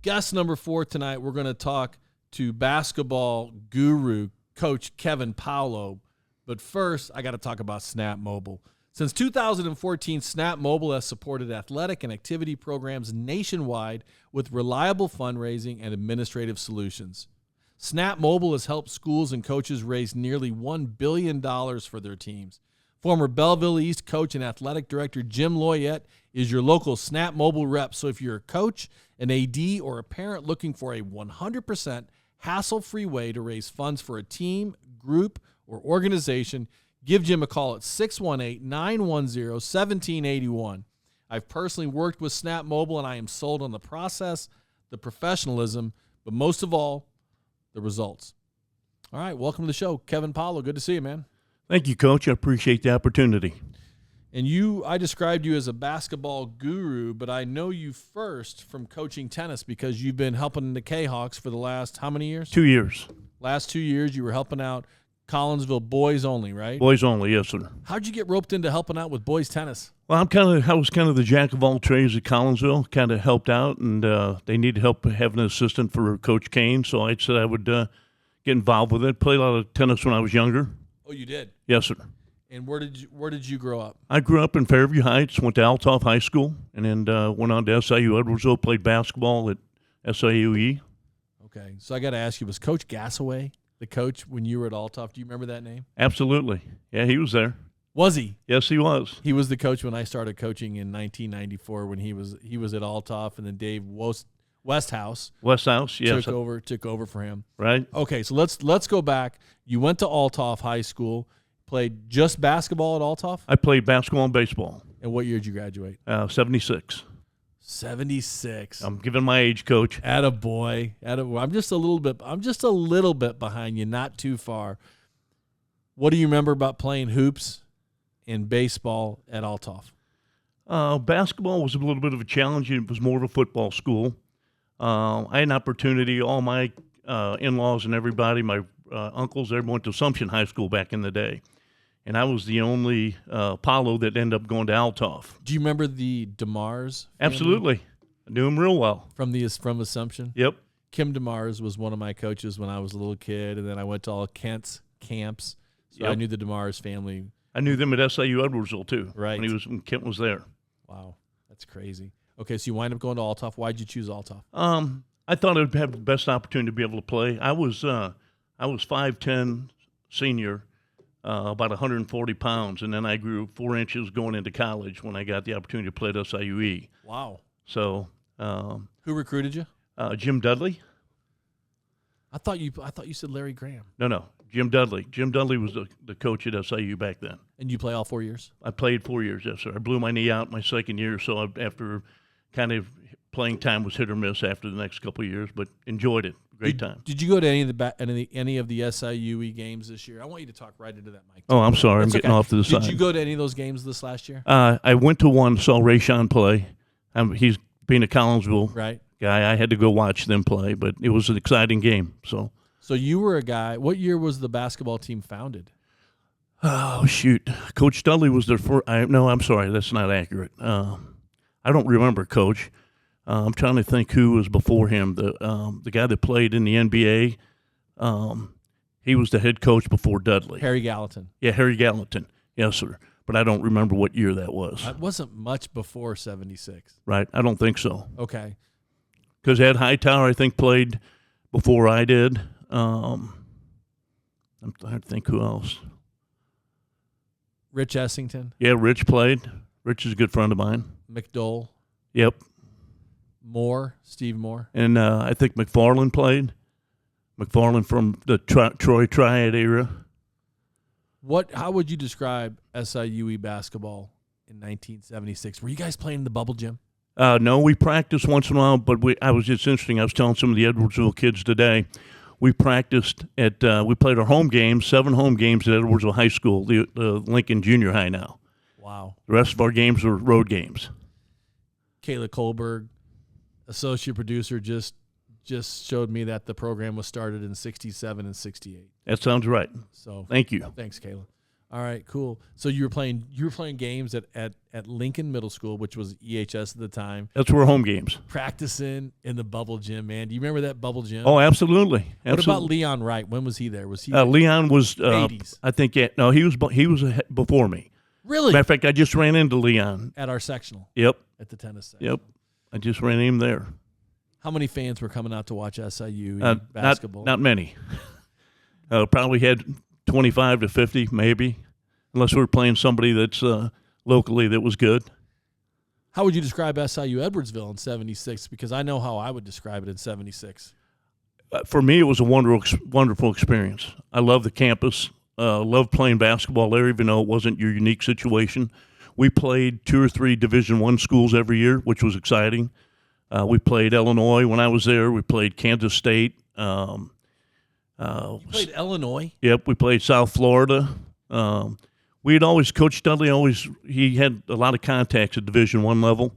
Guest number 4 tonight, we're going to talk to basketball guru, Coach Kevin Pawlow. But first, I got to talk about Snap Mobile. Since 2014, Snap Mobile has supported athletic and activity programs nationwide with reliable fundraising and administrative solutions. Snap Mobile has helped schools and coaches raise nearly $1 billion for their teams. Former Belleville East coach and athletic director Jim Loyette is your local Snap Mobile rep. So if you're a coach, an AD, or a parent looking for a 100% hassle-free way to raise funds for a team, group, or organization, give Jim a call at 618-910-1781. I've personally worked with Snap Mobile, and I am sold on the process, the professionalism, but most of all, the results. All right, welcome to the show, Kevin Pawlow. Good to see you, man. Thank you, Coach. I appreciate the opportunity. And I described you as a basketball guru, but I know you first from coaching tennis because you've been helping the K-Hawks for the last how many years? 2 years. Last 2 years, you were helping out Collinsville boys only, right? Boys only, yes, sir. How'd you get roped into helping out with boys tennis? Well, I was kind of the jack of all trades at Collinsville, kind of helped out, and they needed help having an assistant for Coach Kane, so I said I would get involved with it. Played a lot of tennis when I was younger. Oh, you did? Yes, sir. And where did you grow up? I grew up in Fairview Heights, went to Altoff High School, and then went on to SIU Edwardsville, played basketball at SIUE. Okay, so I got to ask you, was Coach Gassaway the coach when you were at Altoff? Do you remember that name? Absolutely. Yeah, he was there. Was he? Yes, he was. He was the coach when I started coaching in 1994 when he was at Altoff, and then Dave Westhouse. Westhouse, yes. Took over for him. Right. Okay, so let's go back. You went to Altoff High School, played just basketball at Altoff? I played basketball and baseball. And what year did you graduate? 76. 76. I'm giving my age, Coach. Attaboy. I'm just a little bit behind you, not too far. What do you remember about playing hoops and baseball at Altoff? Basketball was a little bit of a challenge. It was more of a football school. I had an opportunity. All my in-laws and everybody, my uncles, everyone went to Assumption High School back in the day. And I was the only Pawlow that ended up going to Altoff. Do you remember the DeMars family? Absolutely. I knew him real well. From Assumption? Yep. Kim DeMars was one of my coaches when I was a little kid, and then I went to all Kent's camps. So Yep. I knew the DeMars family. I knew them at SIU Edwardsville, too. Right. When Kent was there. Wow. That's crazy. Okay, so you wind up going to Altoff. Why'd you choose Altoff? I thought I'd have the best opportunity to be able to play. I was 5'10", senior, about 140 pounds, and then I grew 4 inches going into college when I got the opportunity to play at SIUE. Wow. So, who recruited you? Jim Dudley. I thought you said Larry Graham. No, Jim Dudley. Jim Dudley was the coach at SIU back then. And you play all 4 years? I played 4 years, yes, sir. I blew my knee out my second year, so after kind of playing time was hit or miss after the next couple of years, but enjoyed it. Great time. Did you go to any of the SIUE games this year? I want you to talk right into that mic. Oh, I'm sorry. I'm getting off to the side. Did you go to any of those games this last year? I went to one, saw Rayshawn play. He's being a Collinsville guy. I had to go watch them play, but it was an exciting game. So you were a guy. What year was the basketball team founded? Oh, shoot. Coach Dudley was their first. No, I'm sorry. That's not accurate. I don't remember, Coach. I'm trying to think who was before him. The guy that played in the NBA, he was the head coach before Dudley. Harry Gallatin. Yeah, Harry Gallatin. Yes, sir. But I don't remember what year that was. It wasn't much before 76. Right. I don't think so. Okay. Because Ed Hightower, I think, played before I did. I'm trying to think who else. Rich Essington. Yeah, Rich played. Rich is a good friend of mine. McDole. Yep. Steve Moore. And I think McFarland played. McFarland from the Troy Triad era. How would you describe SIUE basketball in 1976? Were you guys playing in the bubble gym? No, we practiced once in a while, but it's interesting. I was telling some of the Edwardsville kids today, we practiced we played our home games, 7 home games at Edwardsville High School, the Lincoln Junior High now. Wow. The rest of our games were road games. Kayla Kohlberg, associate producer, just showed me that the program was started in 67 and 68. That sounds right. So thank you. Thanks, Kayla. All right, cool. So you were playing games at Lincoln Middle School, which was EHS at the time. That's where home games. Practicing in the bubble gym, man. Do you remember that bubble gym? Oh, absolutely. What about Leon Wright? When was he there? Was he Leon was 80s? I think no, he was before me. Really? Matter of fact, I just ran into Leon At our sectional. Yep. At the tennis sectional. Yep. I just ran him there. How many fans were coming out to watch SIU in basketball? Not many. Probably had 25 to 50, maybe, unless we were playing somebody that's locally that was good. How would you describe SIU Edwardsville in '76? Because I know how I would describe it in '76. For me, it was a wonderful experience. I love the campus. Loved playing basketball there, even though it wasn't your unique situation. We played 2 or 3 Division I schools every year, which was exciting. We played Illinois when I was there. We played Kansas State. You played Illinois? Yep, we played South Florida. We'd always, Coach Dudley he had a lot of contacts at Division I level,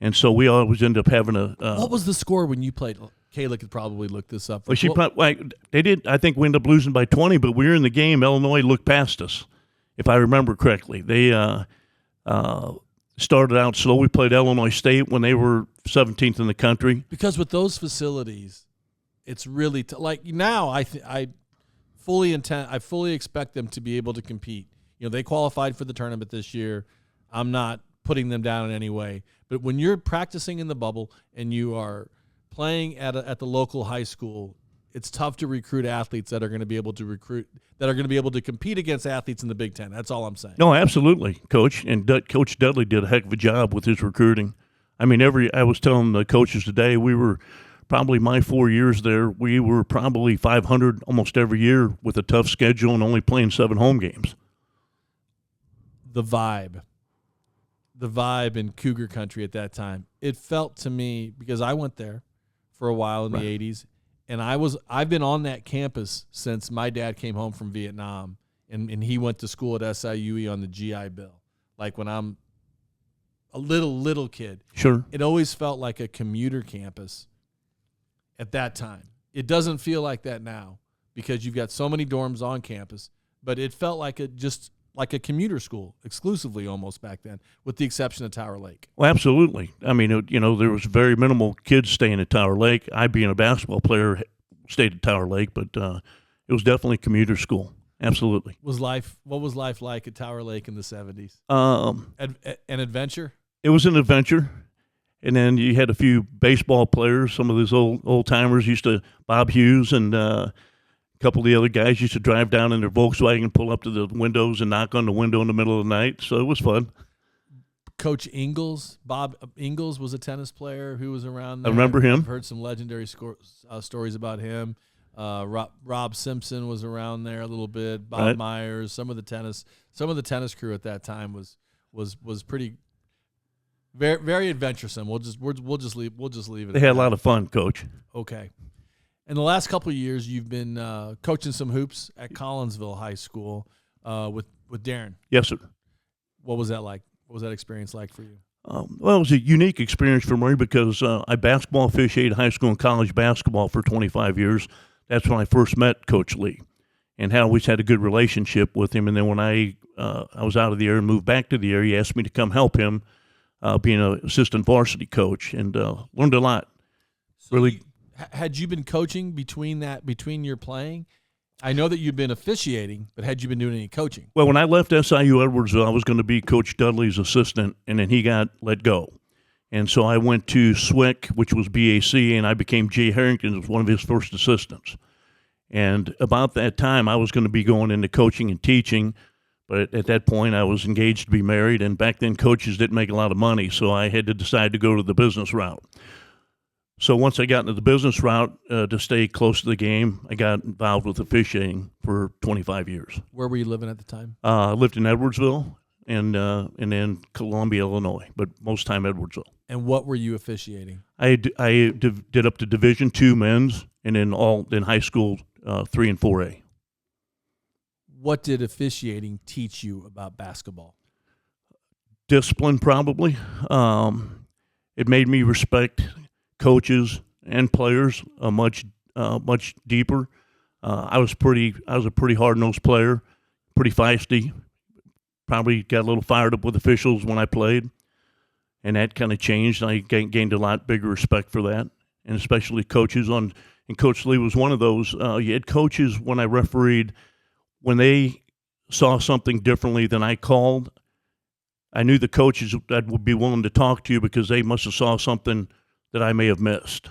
and so we always ended up having a. What was the score when you played? Kayla could probably look this up. They did. I think we ended up losing by 20, but we were in the game. Illinois looked past us, if I remember correctly. They started out slow. We played Illinois State when they were 17th in the country. Because with those facilities, it's really like now. I fully expect them to be able to compete. You know, they qualified for the tournament this year. I'm not putting them down in any way. But when you're practicing in the bubble and you are playing at the local high school, it's tough to recruit athletes that are going to be able to compete against athletes in the Big Ten. That's all I'm saying. No, absolutely, Coach. And Coach Dudley did a heck of a job with his recruiting. I mean, I was telling the coaches today, we were probably my 4 years there, we were probably 500 almost every year with a tough schedule and only playing 7 home games. The vibe in Cougar country at that time, it felt to me, because I went there for a while in the 80s, and I've been on that campus since my dad came home from Vietnam, and he went to school at SIUE on the GI Bill. Like when I'm a little kid. Sure. It always felt like a commuter campus at that time. It doesn't feel like that now because you've got so many dorms on campus, but it felt like like a commuter school exclusively almost back then, with the exception of Tower Lake. Well, absolutely. I mean, there was very minimal kids staying at Tower Lake. I, being a basketball player, stayed at Tower Lake, but it was definitely a commuter school. Absolutely. What was life like at Tower Lake in the 70s? An adventure? It was an adventure. And then you had a few baseball players. Some of those old timers Bob Hughes and a couple of the other guys used to drive down in their Volkswagen, pull up to the windows and knock on the window in the middle of the night. So it was fun. Coach Ingalls, Bob Ingalls, was a tennis player who was around there. I remember him. I've heard some legendary stories about him. Rob Simpson was around there a little bit. Bob Myers, some of the tennis crew at that time was pretty very, very adventuresome. We'll just leave it. They had a lot of fun, Coach. Okay. In the last couple of years, you've been coaching some hoops at Collinsville High School with Darren. Yes, sir. What was that like? What was that experience like for you? Well, it was a unique experience for me because I basketball officiated high school and college basketball for 25 years. That's when I first met Coach Lee and had always had a good relationship with him. And then when I was out of the area and moved back to the area, he asked me to come help him being an assistant varsity coach, and learned a lot. So really. Had you been coaching between your playing? I know that you'd been officiating, but had you been doing any coaching? Well, when I left SIU Edwardsville, I was going to be Coach Dudley's assistant, and then he got let go. And so I went to SWIC, which was BAC, and I became Jay Harrington as one of his first assistants. And about that time, I was going to be going into coaching and teaching, but at that point, I was engaged to be married, and back then coaches didn't make a lot of money, so I had to decide to go to the business route. So once I got into the business route to stay close to the game, I got involved with officiating for 25 years. Where were you living at the time? I lived in Edwardsville and then Columbia, Illinois, but most time Edwardsville. And what were you officiating? I did up to Division II men's, and then high school 3 and 4A. What did officiating teach you about basketball? Discipline, probably. It made me respect coaches and players much deeper. I was a pretty hard-nosed player, pretty feisty, probably got a little fired up with officials when I played, and that kind of changed. I gained a lot bigger respect for that, and especially coaches and Coach Lee was one of those. You had coaches when I refereed, when they saw something differently than I called, I knew the coaches that would be willing to talk to you because they must have saw something that I may have missed.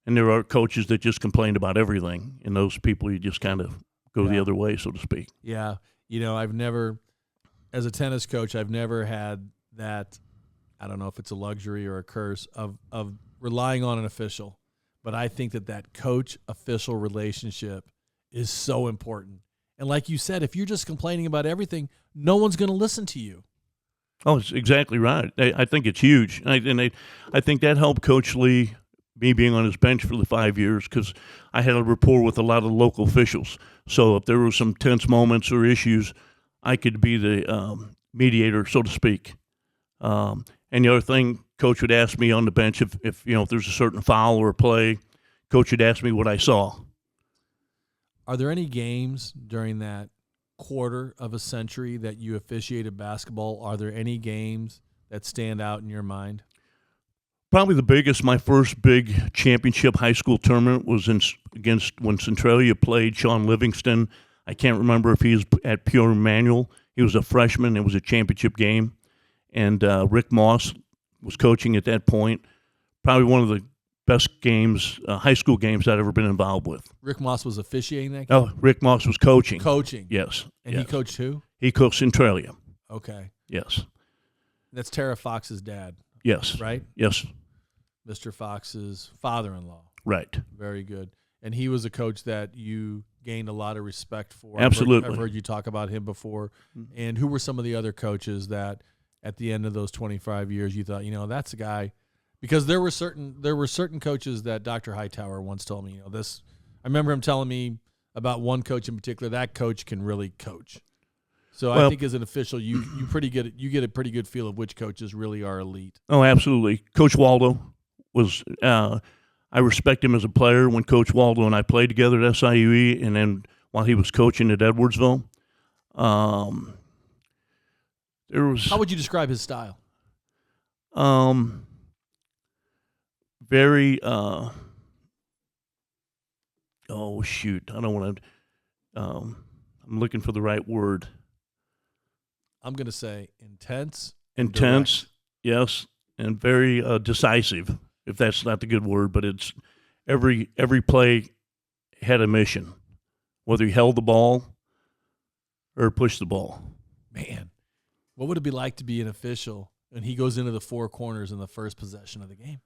And there are coaches that just complained about everything, and those people you just kind of go the other way, so to speak. Yeah. I've never, as a tennis coach, I've never had that, I don't know if it's a luxury or a curse, of relying on an official. But I think that coach-official relationship is so important. And like you said, if you're just complaining about everything, no one's going to listen to you. Oh, it's exactly right. I think it's huge. And I think that helped Coach Lee, me being on his bench for the 5 years, because I had a rapport with a lot of local officials. So if there were some tense moments or issues, I could be the mediator, so to speak. And the other thing, Coach would ask me on the bench if there's a certain foul or a play, Coach would ask me what I saw. Are there any games during that quarter of a century that you officiated basketball? Are there any games that stand out in your mind? Probably the biggest, my first big championship high school tournament was against when Centralia played Sean Livingston. I can't remember if he was at Pure Emmanuel. He was a freshman. It was a championship game. And Rick Moss was coaching at that point. Probably one of the best games, high school games I'd ever been involved with. Rick Moss was officiating that game? Oh, Rick Moss was coaching. Coaching. Yes. And he coached who? He coached Centralia. Okay. Yes. That's Tara Fox's dad. Yes. Right? Yes. Mr. Fox's father-in-law. Right. Very good. And he was a coach that you gained a lot of respect for. Absolutely. I've heard you talk about him before. And who were some of the other coaches that at the end of those 25 years you thought, that's a guy? Because there were certain coaches that Dr. Hightower once told me, this. I remember him telling me about one coach in particular. That coach can really coach. So I think as an official, you get a pretty good feel of which coaches really are elite. Oh, absolutely. Coach Waldo was. I respect him as a player. When Coach Waldo and I played together at SIUE, and then while he was coaching at Edwardsville, there was. How would you describe his style? Very. Oh shoot! I don't want to. I'm looking for the right word. I'm going to say intense. Intense, yes, and very decisive. If that's not the good word, but it's every play had a mission, whether he held the ball or pushed the ball. Man, what would it be like to be an official and he goes into the four corners in the first possession of the game?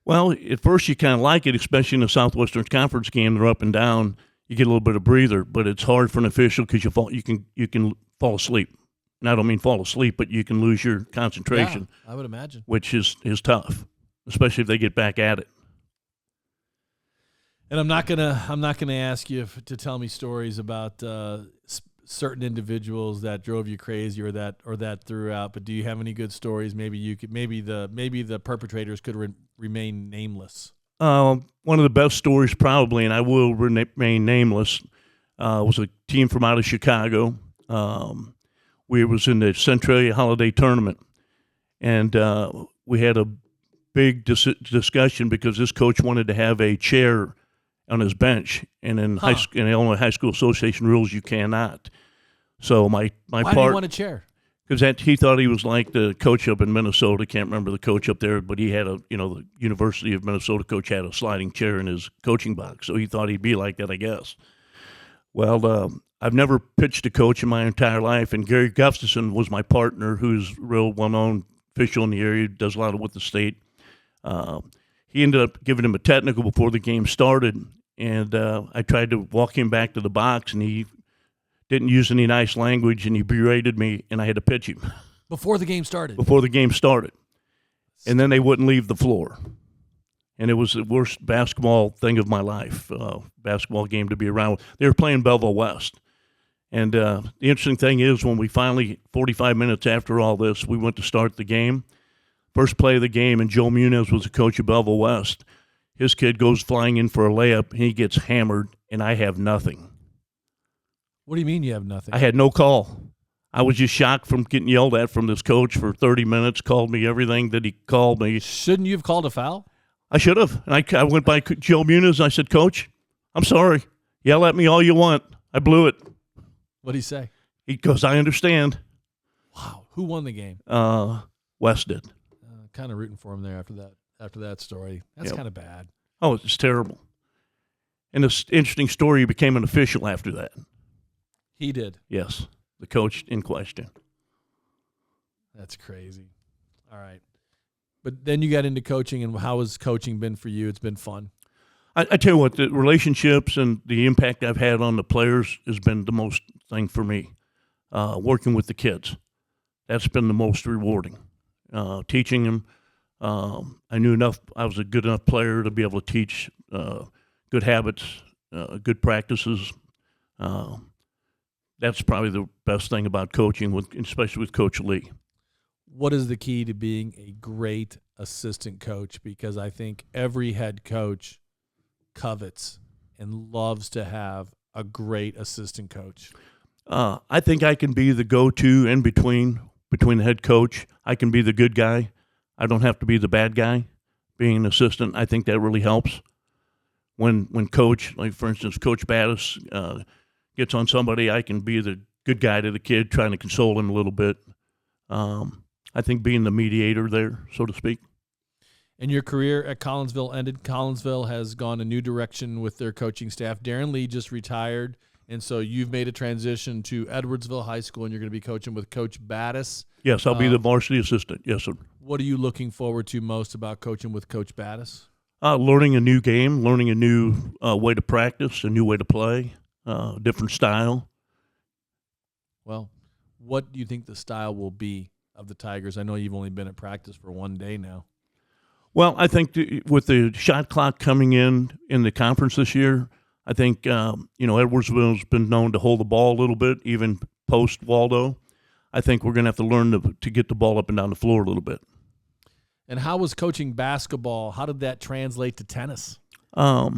Well, at first you kind of like it, especially in the Southwestern Conference game. They're up and down. You get a little bit of breather, but it's hard for an official because you can fall asleep. And I don't mean fall asleep, but you can lose your concentration. Yeah, I would imagine. Which is tough, especially if they get back at it. And I'm not gonna ask you to tell me stories about certain individuals that drove you crazy or that threw out. But do you have any good stories? Maybe the perpetrators could remain nameless. One of the best stories, probably, and I will remain nameless, was a team from out of Chicago. We was in the Centralia Holiday Tournament, and we had a big discussion because this coach wanted to have a chair on his bench, and in in Illinois High School Association rules, you cannot. So my Why part, do you want a chair? Because he thought he was like the coach up in Minnesota. Can't remember the coach up there, but he had the University of Minnesota coach had a sliding chair in his coaching box, so he thought he'd be like that, I guess. Well, I've never pitched a coach in my entire life, and Gary Gustafson was my partner, who's a real well-known official in the area, does a lot with the state. He ended up giving him a technical before the game started, and I tried to walk him back to the box, and he didn't use any nice language, and he berated me, and I had to pitch him. Before the game started? Before the game started. And then they wouldn't leave the floor. And it was the worst basketball thing of my life, basketball game to be around. They were playing Belleville West. And the interesting thing is when we finally, 45 minutes after all this, we went to start the game. First play of the game, and Joe Muniz was the coach of Belleville West. His kid goes flying in for a layup, and he gets hammered, and I have nothing. What do you mean you have nothing? I had no call. I was just shocked from getting yelled at from this coach for 30 minutes, called me everything that he called me. Shouldn't you have called a foul? I should have. And I went by Joe Muniz and I said, Coach, I'm sorry. Yell at me all you want. I blew it. What'd he say? He goes, I understand. Wow. Who won the game? West did. Kind of rooting for him there after that story. That's kind of bad. Oh, it's terrible. And this interesting story, he became an official after that. He did? Yes, the coach in question. That's crazy. All right. But then you got into coaching, and how has coaching been for you? It's been fun. I tell you what, the relationships and the impact I've had on the players has been the most thing for me. Working with the kids, that's been the most rewarding. Teaching them, I knew enough. I was a good enough player to be able to teach good habits, good practices. That's probably the best thing about coaching, especially with Coach Lee. What is the key to being a great assistant coach? Because I think every head coach covets and loves to have a great assistant coach. I think I can be the go-to in between the head coach. I can be the good guy. I don't have to be the bad guy. Being an assistant, I think that really helps. When coach, like for instance, Coach Battis gets on somebody, I can be the good guy to the kid, trying to console him a little bit. I think being the mediator there, so to speak. And your career at Collinsville ended. Collinsville has gone a new direction with their coaching staff. Darren Lee just retired, and so you've made a transition to Edwardsville High School, and you're going to be coaching with Coach Battis. Yes, I'll be the varsity assistant. Yes, sir. What are you looking forward to most about coaching with Coach Battis? Learning a new game, learning a new way to practice, a new way to play, different style. Well, what do you think the style will be of the Tigers? I know you've only been at practice for one day now. Well, I think with the shot clock coming in the conference this year, I think Edwardsville's been known to hold the ball a little bit, even post Waldo. I think we're going to have to learn to get the ball up and down the floor a little bit. And how was coaching basketball? How did that translate to tennis? I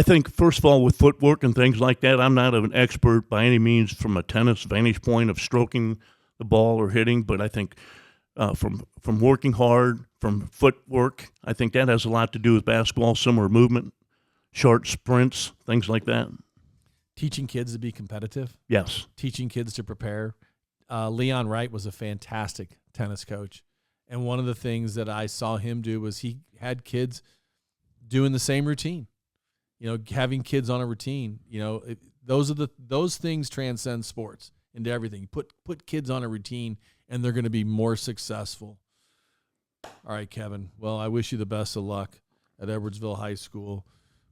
think, first of all, with footwork and things like that, I'm not an expert by any means from a tennis vantage point of stroking the ball or hitting, but I think from working hard, from footwork, I think that has a lot to do with basketball, similar movement, short sprints, things like that. Teaching kids to be competitive? Yes. Teaching kids to prepare. Leon Wright was a fantastic tennis coach. And one of the things that I saw him do was he had kids doing the same routine. Having kids on a routine. Those things transcend sports into everything. Put kids on a routine, and they're going to be more successful. All right, Kevin. Well, I wish you the best of luck at Edwardsville High School.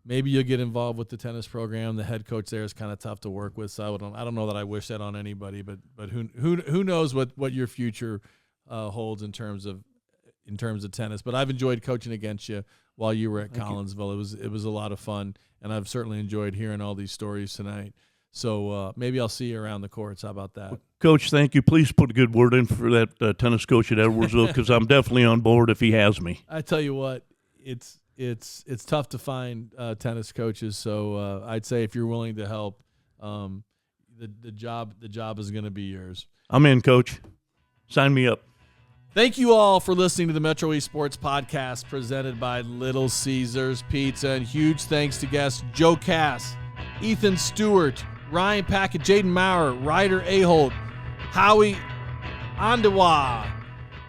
Maybe you'll get involved with the tennis program. The head coach there is kind of tough to work with, so I don't know that I wish that on anybody. But who knows what your future holds in terms of tennis. But I've enjoyed coaching against you while you were at Collinsville. It was a lot of fun, and I've certainly enjoyed hearing all these stories tonight. So maybe I'll see you around the courts. How about that? Coach, thank you. Please put a good word in for that tennis coach at Edwardsville, because I'm definitely on board if he has me. I tell you what, it's tough to find tennis coaches. So I'd say if you're willing to help, the job is going to be yours. I'm in, Coach. Sign me up. Thank you all for listening to the Metro East Sports Podcast presented by Little Caesars Pizza. And huge thanks to guests Joe Cass, Ethan Stewart, Ryan Packett, Jaden Maurer, Ryder Aholt, Howie Andawa,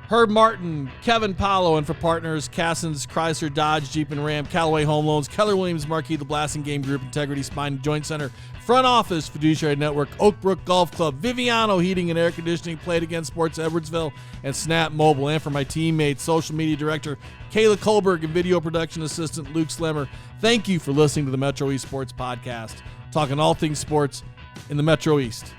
Herb Martin, Kevin Pawlow, and for partners, Cassins, Chrysler, Dodge, Jeep and Ram, Callaway Home Loans, Keller Williams, Marquis, The Blasting Game Group, Integrity Spine and Joint Center, Front Office, Fiduciary Network, Oakbrook Golf Club, Viviano Heating and Air Conditioning, Played Again Sports Edwardsville, and Snap Mobile. And for my teammates, Social Media Director Kayla Kohlberg and Video Production Assistant Luke Slemmer, thank you for listening to the Metro East Sports Podcast, talking all things sports in the Metro East.